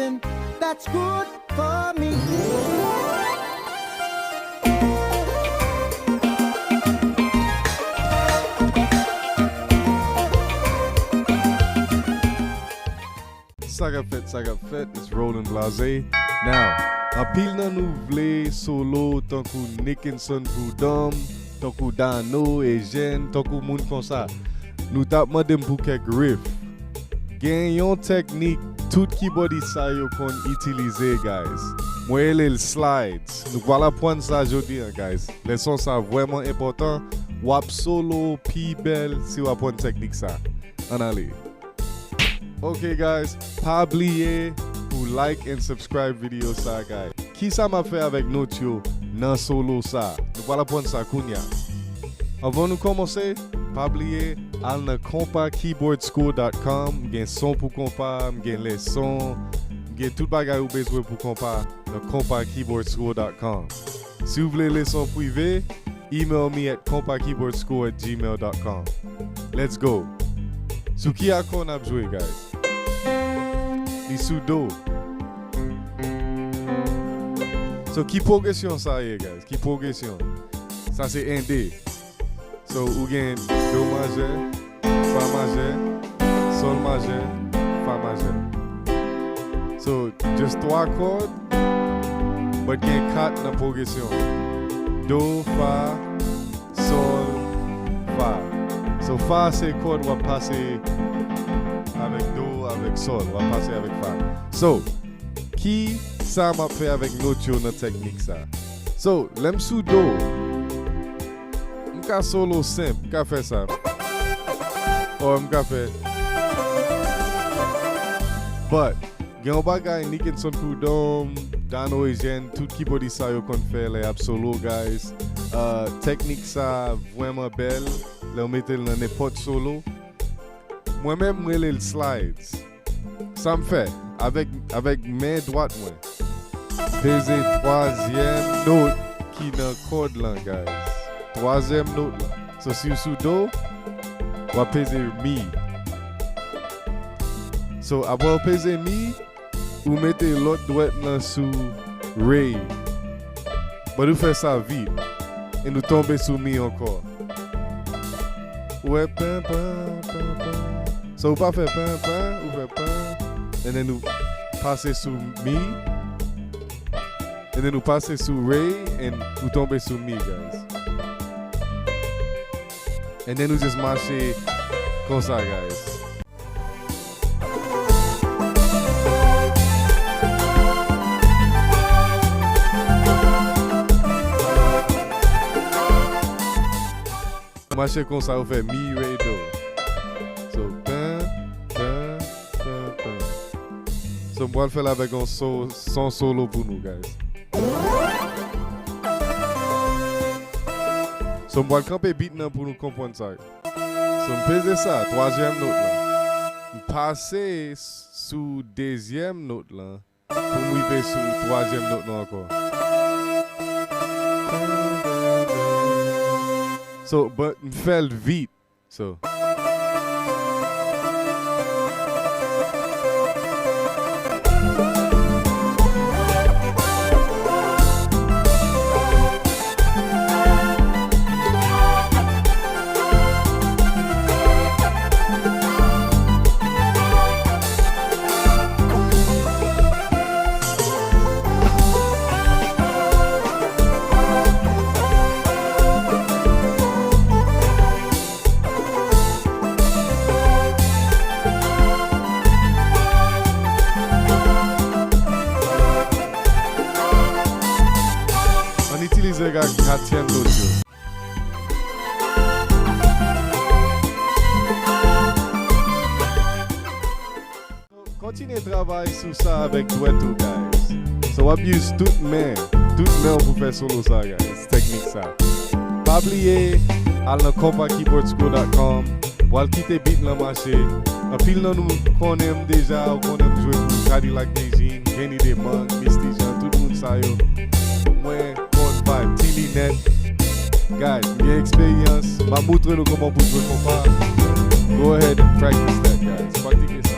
something that's good for me. Saga fait, it's Rolling Blase. Now, apil nan nou vle solo tankou Nickenson Prud'homme, tankou Dano, Ejen, tankou moun kon sa. Nou tap mandem pou kek riff. Gen yon teknik, tout keyboardis sa yo kon Itilize, guys. Mwen el slides. Nou wala pwan sa jodi, guys. Leson sa vweman important. Wap solo, pi bel, si wapon teknik sa. An ale. Ok guys, pa bliye pou like and subscribe video sa guys. Ki sa ma fe avèk not yo nan solo sa? Nou wala pon sa kounya. Avant nou komanse, pa bliye al nan kompakeyboardschool.com. Gen son pou kompa, gen leson, gen tout bagay ou bezwe pou kompa nan kompakeyboardschool.com. Si ou vle leson privé, email me at kompakeyboardschool@gmail.com. Let's go. Sou ki akon ap jwe guys? Li sou do. So ki progresyon sa ye guys? Ki progresyon? Sa se ND. So ou gen do majeur, fa majeur, sol majeur, fa majeur. So just 3 chord, but gen 4 nan progresyon. Do, fa, sol, fa. So fa se chord wap pase avec do, avec sol, on va passer avec fa. So, ki sa m'a fait avec note yo nan teknik sa? So, lem sou do, m'ka solo simple, m'ka fait ça. Or m'ka fait. But, gen yon bagay Nickenson Prud'homme, Dano Ejen, tout keyboardis sa yo kon fè le ap solo guys. Teknik sa vwèman bel, le ou metel nan nepot solo. Moi-même, moi les slides. Ça me fait avec main droite moi. Peser 3e note qui dans corde là, guys. 3e note là. So si vous sous do, on va peser mi. So après peser mi, vous mettez l'autre droite là sous ré. Mais nous faisons ça vite et nous tombons sous mi encore. Ouais, pam pam pam pam. So, ou pa fè pan, ou fè pan, and then nou passe sou mi, and then nou passe sou re, and nou tombe sou mi, guys. And then nou just marche kon sa, guys. Marche kon sa, ou fè mi, re, do. So, so, on va le faire avec un son solo pour nous, guys. So, on va le camper beat pour nous comprendre ça. So, on pèse ça, 3e note là. On passe sous 2e note là. Pour m'arriver sous 3e note là encore. So, but on fait le vite. So. Itilize ga 4e note yo. Continue travail sur ça avec Duetto, guys. So wap use tout men pou fè solo sa, guys. Teknik sa. Pa bliye, al nan kompakeyboardschool.com. Wal kite beat nan mache. Apil nan nou konem deja, ou konem jwe pou Cadillac Beijing, Kenny Deman, Misty Jean, tout moun sa yo. Mwen vibe, Tilly net. Guys, my experience, ma moutre nou koman pou jwe Kompa. Go ahead and practice that, guys. Praktike sa.